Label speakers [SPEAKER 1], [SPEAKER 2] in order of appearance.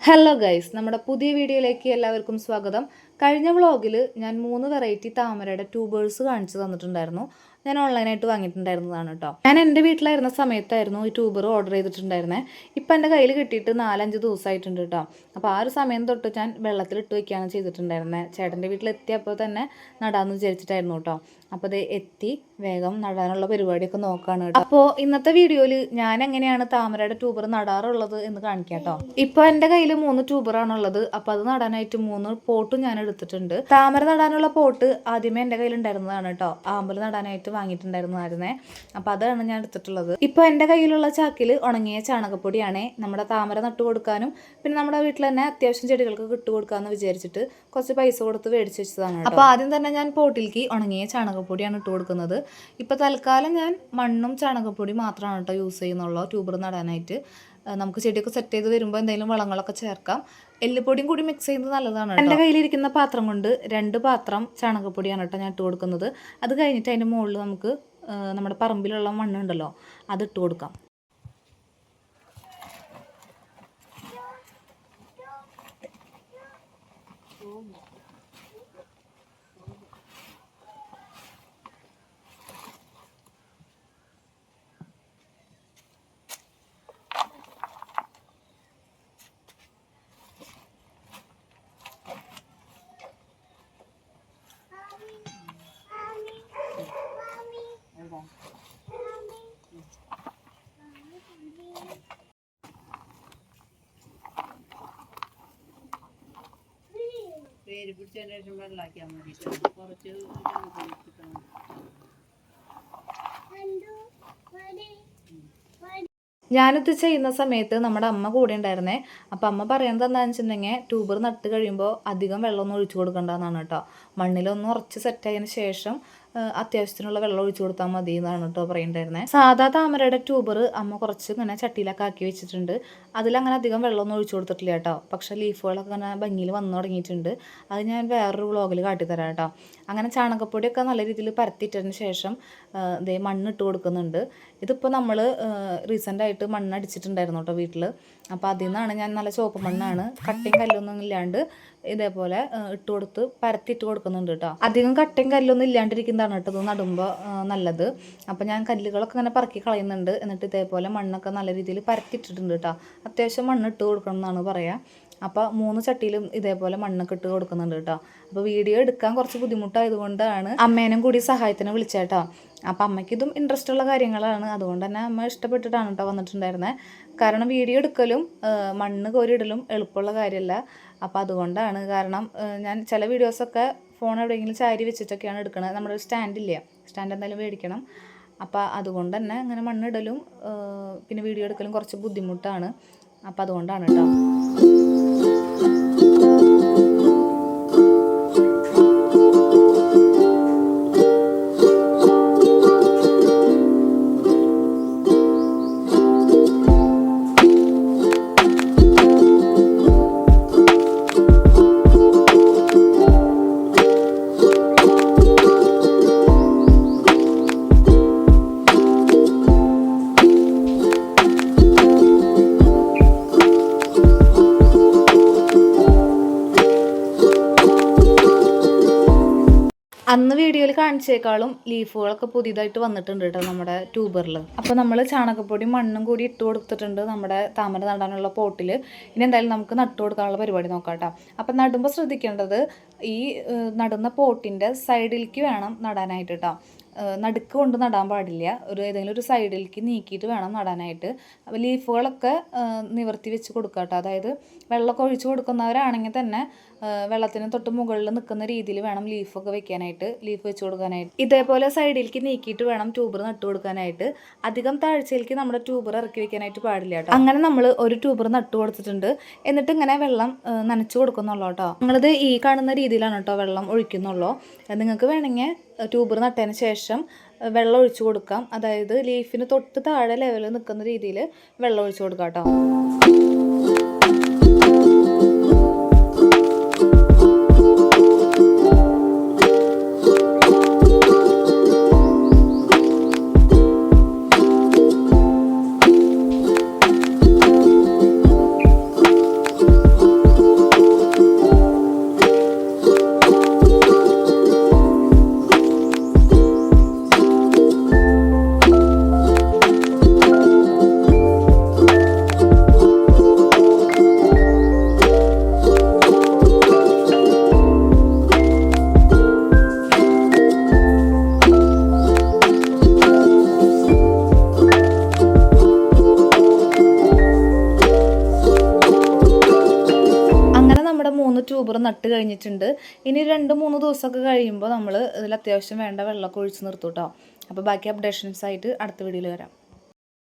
[SPEAKER 1] Hello guys, നമ്മുടെ പുതിയ വീഡിയോയിലേക്ക് എല്ലാവർക്കും സ്വാഗതം. കഴിഞ്ഞ വ്ളോഗിൽ ഞാൻ 3 വെറൈറ്റി താമരയുടെ ട്യൂബേഴ്സ് കാണിച്ചു തന്നിട്ടുണ്ടായിരുന്നു. ഞാൻ ഓൺലൈനായിട്ട് വാങ്ങിയിട്ടുണ്ടായിരുന്നതാണ് കേട്ടോ. ഞാൻ എൻ്റെ വീട്ടിലായിരുന്ന സമയത്തായിരുന്നു ഈ ട്യൂബർ ഓർഡർ ചെയ്തിട്ടുണ്ടായിരുന്നത്. ഇപ്പം എൻ്റെ കയ്യിൽ കിട്ടിയിട്ട് 4-5 ദിവസമായിട്ടുണ്ട് കേട്ടോ. അപ്പോൾ ആ ഒരു സമയം തൊട്ട് ഞാൻ വെള്ളത്തിലിട്ട് വയ്ക്കുകയാണ് ചെയ്തിട്ടുണ്ടായിരുന്നത്. ചേട്ടൻ്റെ വീട്ടിലെത്തിയപ്പോൾ തന്നെ നടാമെന്ന് വിചാരിച്ചിട്ടായിരുന്നു കേട്ടോ. അപ്പോൾ അത് എത്തി വേഗം നടാനുള്ള പരിപാടിയൊക്കെ നോക്കുകയാണ് കേട്ടോ. അപ്പോൾ ഇന്നത്തെ വീഡിയോയിൽ ഞാൻ എങ്ങനെയാണ് താമരയുടെ ട്യൂബർ നടാറുള്ളത് എന്ന് കാണിക്കാം കേട്ടോ. ഇപ്പോൾ എൻ്റെ കയ്യിൽ 3 ട്യൂബറാണുള്ളത്. അപ്പോൾ അത് നടാനായിട്ട് 3 പോട്ടും ഞാൻ എടുത്തിട്ടുണ്ട്. താമര നടാനുള്ള പോട്ട് ആദ്യമേ എൻ്റെ കയ്യിൽ ഉണ്ടായിരുന്നതാണ് കേട്ടോ. ആമ്പൽ നടാനായിട്ട് വാങ്ങിയിട്ടുണ്ടായിരുന്നതായിരുന്നേ. അപ്പോൾ അതാണ് ഞാൻ എടുത്തിട്ടുള്ളത്. ഇപ്പോൾ എൻ്റെ കയ്യിലുള്ള ചാക്കിൽ ഉണങ്ങിയ ചാണകപ്പൊടിയാണ്. നമ്മുടെ താമര നട്ടു കൊടുക്കാനും പിന്നെ നമ്മുടെ വീട്ടിൽ തന്നെ അത്യാവശ്യം ചെടികൾക്ക് ഇട്ട് കൊടുക്കാമെന്ന് വിചാരിച്ചിട്ട് കുറച്ച് പൈസ കൊടുത്ത് മേടിച്ച് വെച്ചതാണ്. അപ്പോൾ ആദ്യം തന്നെ ഞാൻ പോട്ടിലേക്ക് ഉണങ്ങിയ ചാണകപ്പൊടിയാണ് ഇട്ട് കൊടുക്കുന്നത്. ഇപ്പോൾ തൽക്കാലം ഞാൻ മണ്ണും ചാണകപ്പൊടി മാത്രമാണ് കേട്ടോ യൂസ് ചെയ്യുന്നുള്ളൂ ട്യൂബർ നടാനായിട്ട്. നമുക്ക് ചെടിയൊക്കെ സെറ്റ് ചെയ്ത് വരുമ്പോൾ എന്തെങ്കിലും വളങ്ങളൊക്കെ ചേർക്കാം. എല്ലുപൊടിയും കൂടി മിക്സ് ചെയ്യുന്നത് നല്ലതാണ്. എൻ്റെ കയ്യിലിരിക്കുന്ന പാത്രം കൊണ്ട് 2 പാത്രം ചാണകപ്പൊടിയാണ് കേട്ടോ ഞാൻ ഇട്ട് കൊടുക്കുന്നത്. അത് കഴിഞ്ഞിട്ട് അതിൻ്റെ മുകളിൽ നമുക്ക് നമ്മുടെ പറമ്പിലുള്ള മണ്ണുണ്ടല്ലോ അത് ഇട്ട് കൊടുക്കാം.
[SPEAKER 2] പേര് പിടിച്ചതിന് ശേഷം വെള്ളമാക്കിയാൽ മതി. കുറച്ച്
[SPEAKER 1] ഞാനിത് ചെയ്യുന്ന സമയത്ത് നമ്മുടെ അമ്മ കൂടെ ഉണ്ടായിരുന്നേ. അപ്പം അമ്മ പറയുന്നത് എന്താണെന്ന് വെച്ചിട്ടുണ്ടെങ്കിൽ ട്യൂബർ നട്ട് കഴിയുമ്പോൾ അധികം വെള്ളമൊന്നും ഒഴിച്ചു കൊടുക്കേണ്ടതെന്നാണ് കേട്ടോ. മണ്ണിലൊന്ന് ഉറച്ച് സെറ്റായതിന് ശേഷം അത്യാവശ്യത്തിനുള്ള വെള്ളം ഒഴിച്ചു കൊടുത്താൽ മതി എന്നാണ് കേട്ടോ പറയുന്നുണ്ടായിരുന്നത്. സാധാ താമരയുടെ ട്യൂബർ അമ്മ കുറച്ച് ഇങ്ങനെ ചട്ടിയിലൊക്കെ ആക്കി വെച്ചിട്ടുണ്ട്. അതിലങ്ങനെ അധികം വെള്ളമൊന്നും ഒഴിച്ചു കൊടുത്തിട്ടില്ല കേട്ടോ. പക്ഷേ ലീഫുകളൊക്കെ അങ്ങനെ ഭംഗിയിൽ വന്നു തുടങ്ങിയിട്ടുണ്ട്. അത് ഞാൻ വേറൊരു വ്ളോഗിൽ കാട്ടിത്തരാം കേട്ടോ. അങ്ങനെ ചാണകപ്പൊടിയൊക്കെ നല്ല രീതിയിൽ പരത്തിയിട്ടതിന് ശേഷം ഇതേ മണ്ണിട്ട് കൊടുക്കുന്നുണ്ട്. ഇതിപ്പോൾ നമ്മൾ റീസെൻ്റായിട്ട് മണ്ണടിച്ചിട്ടുണ്ടായിരുന്നു കേട്ടോ വീട്ടിൽ. അപ്പോൾ അതിൽ നിന്നാണ് ഞാൻ നല്ല ചുവപ്പ് മണ്ണാണ്, കട്ടയും കല്ലൊന്നും ഇല്ലാണ്ട് ഇതേപോലെ ഇട്ട് കൊടുത്ത് പരത്തിയിട്ട് കൊടുക്കുന്നുണ്ട് കേട്ടോ. അധികം കട്ടയും കല്ലൊന്നും ഇല്ലാണ്ടിരിക്കുന്നതാണ് കേട്ടോ ഇത് നടുമ്പോൾ നല്ലത്. അപ്പോൾ ഞാൻ കല്ലുകളൊക്കെ ഇങ്ങനെ പറക്കി കളയുന്നുണ്ട്. എന്നിട്ട് ഇതേപോലെ മണ്ണൊക്കെ നല്ല രീതിയിൽ പരത്തിയിട്ടിട്ടുണ്ട് കേട്ടോ. അത്യാവശ്യം മണ്ണിട്ട് കൊടുക്കണം എന്നാണ് പറയുക. അപ്പോൾ 3 ചട്ടിയിലും ഇതേപോലെ മണ്ണൊക്കെ ഇട്ട് കൊടുക്കുന്നുണ്ട് കേട്ടോ. അപ്പോൾ വീഡിയോ എടുക്കാൻ കുറച്ച് ബുദ്ധിമുട്ടായതുകൊണ്ടാണ് അമ്മേനും കൂടി സഹായത്തിന് വിളിച്ചേട്ടോ. അപ്പോൾ അമ്മയ്ക്ക് ഇതും ഇൻട്രസ്റ്റ് ഉള്ള കാര്യങ്ങളാണ്. അതുകൊണ്ട് തന്നെ അമ്മ ഇഷ്ടപ്പെട്ടിട്ടാണ് കേട്ടോ വന്നിട്ടുണ്ടായിരുന്നത്. കാരണം വീഡിയോ എടുക്കലും മണ്ണ് കോരിയിടലും എളുപ്പമുള്ള കാര്യമല്ല. അപ്പോൾ അതുകൊണ്ടാണ്. കാരണം ഞാൻ ചില വീഡിയോസൊക്കെ ഫോൺ എവിടെയെങ്കിലും ചാരി വെച്ചിട്ടൊക്കെയാണ് എടുക്കുന്നത്. നമ്മുടെ ഒരു സ്റ്റാൻഡ് എന്തായാലും മേടിക്കണം. അപ്പോൾ അതുകൊണ്ട് തന്നെ അങ്ങനെ മണ്ണിടലും പിന്നെ വീഡിയോ എടുക്കലും കുറച്ച് ബുദ്ധിമുട്ടാണ്. അപ്പോൾ അതുകൊണ്ടാണ് കേട്ടോ. അന്ന് വീഡിയോയിൽ കാണിച്ചേക്കാളും ലീഫുകളൊക്കെ പുതിയതായിട്ട് വന്നിട്ടുണ്ട് കേട്ടോ നമ്മുടെ ട്യൂബറിൽ. അപ്പോൾ നമ്മൾ ചാണകപ്പൊടി മണ്ണും കൂടി ഇട്ട് കൊടുത്തിട്ടുണ്ട് നമ്മുടെ താമര നടാനുള്ള പോട്ടിൽ. ഇനി എന്തായാലും നമുക്ക് നട്ടു കൊടുക്കാനുള്ള പരിപാടി നോക്കാം കേട്ടോ. അപ്പം നടുമ്പോൾ ശ്രദ്ധിക്കേണ്ടത് ഈ നടുന്ന പോട്ടിൻ്റെ സൈഡിലേക്ക് വേണം നടാനായിട്ട് കേട്ടോ. നടുക്ക് കൊണ്ട് നടാൻ പാടില്ല. ഏതെങ്കിലും ഒരു സൈഡിലേക്ക് നീക്കിയിട്ട് വേണം നടാനായിട്ട്. അപ്പോൾ ലീഫുകളൊക്കെ നിവർത്തി വെച്ച് കൊടുക്കുക കേട്ടോ. അതായത് വെള്ളമൊക്കെ ഒഴിച്ച് കൊടുക്കുന്നവരാണെങ്കിൽ തന്നെ വെള്ളത്തിന് തൊട്ട് മുകളിൽ നിൽക്കുന്ന രീതിയിൽ വേണം ലീഫ് വെച്ച് കൊടുക്കാനായിട്ട്. ഇതേപോലെ സൈഡിലേക്ക് നീക്കിയിട്ട് വേണം ട്യൂബർ നട്ടു കൊടുക്കാനായിട്ട്. അധികം താഴ്ചയിലേക്ക് നമ്മുടെ ട്യൂബർ ഇറക്കി വെക്കാനായിട്ട് പാടില്ല കേട്ടോ. അങ്ങനെ നമ്മൾ ഒരു ട്യൂബർ നട്ടു കൊടുത്തിട്ടുണ്ട്. എന്നിട്ട് ഇങ്ങനെ വെള്ളം നനച്ചു കൊടുക്കുന്നുള്ളൂ കേട്ടോ. നിങ്ങളിത് ഈ കാണുന്ന രീതിയിലാണ് കേട്ടോ വെള്ളം ഒഴിക്കുന്നുള്ളൂ. നിങ്ങൾക്ക് വേണമെങ്കിൽ ട്യൂബർ നട്ടതിന് ശേഷം വെള്ളം ഒഴിച്ചു കൊടുക്കാം. അതായത് ലീഫിന് തൊട്ട് താഴെ ലെവലിൽ നിൽക്കുന്ന രീതിയിൽ വെള്ളം ഒഴിച്ചു കൊടുക്കാം കേട്ടോ. 3 ട്യൂബർ നട്ട് കഴിഞ്ഞിട്ടുണ്ട്. ഇനി 2-3 ദിവസമൊക്കെ കഴിയുമ്പോൾ നമ്മൾ ഇതിൽ അത്യാവശ്യം വേണ്ട വെള്ളമൊക്കെ ഒഴിച്ച് നിർത്തും കേട്ടോ. അപ്പോൾ ബാക്കി അപ്ഡേഷൻസ് ആയിട്ട് അടുത്ത വീഡിയോയിൽ വരാം.